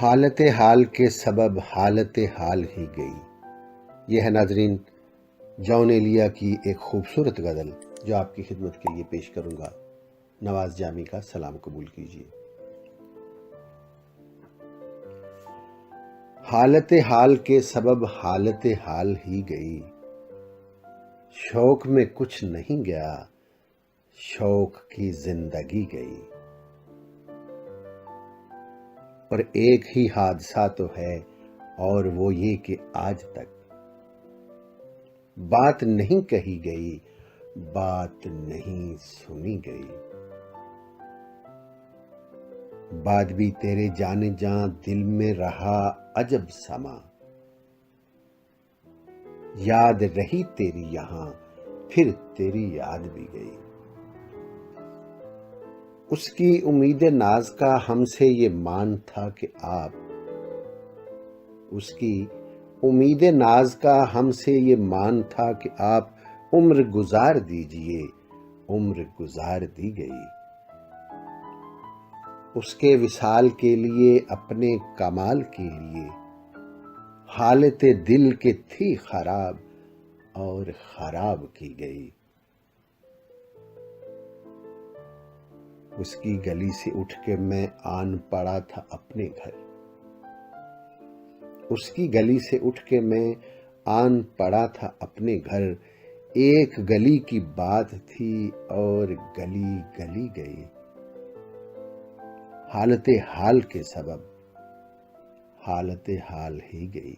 حالت حال کے سبب حالت حال ہی گئی۔ یہ ہے ناظرین جون ایلیا کی ایک خوبصورت غزل جو آپ کی خدمت کے لیے پیش کروں گا۔ نواز جامی کا سلام قبول کیجیے۔ حالت حال کے سبب حالت حال ہی گئی، شوق میں کچھ نہیں گیا، شوق کی زندگی گئی۔ پر ایک ہی حادثہ تو ہے اور وہ یہ کہ آج تک بات نہیں کہی گئی، بات نہیں سنی گئی۔ بات بھی تیرے جانے جاں دل میں رہا عجب سما، یاد رہی تیری یہاں پھر تیری یاد بھی گئی۔ اس کی امید ناز کا ہم سے یہ مان تھا کہ آپ، اس کی امید ناز کا ہم سے یہ مان تھا کہ آپ عمر گزار دیجئے، عمر گزار دی گئی۔ اس کے وصال کے لیے اپنے کمال کے لیے حالت دل کے تھی خراب اور خراب کی گئی۔ اس کی گلی سے اٹھ کے میں آن پڑا تھا اپنے گھر، اس کی گلی سے اٹھ کے میں آن پڑا تھا اپنے گھر۔ ایک گلی کی بات تھی اور گلی گلی گئی۔ حالت حال کے سبب حالت حال ہی گئی۔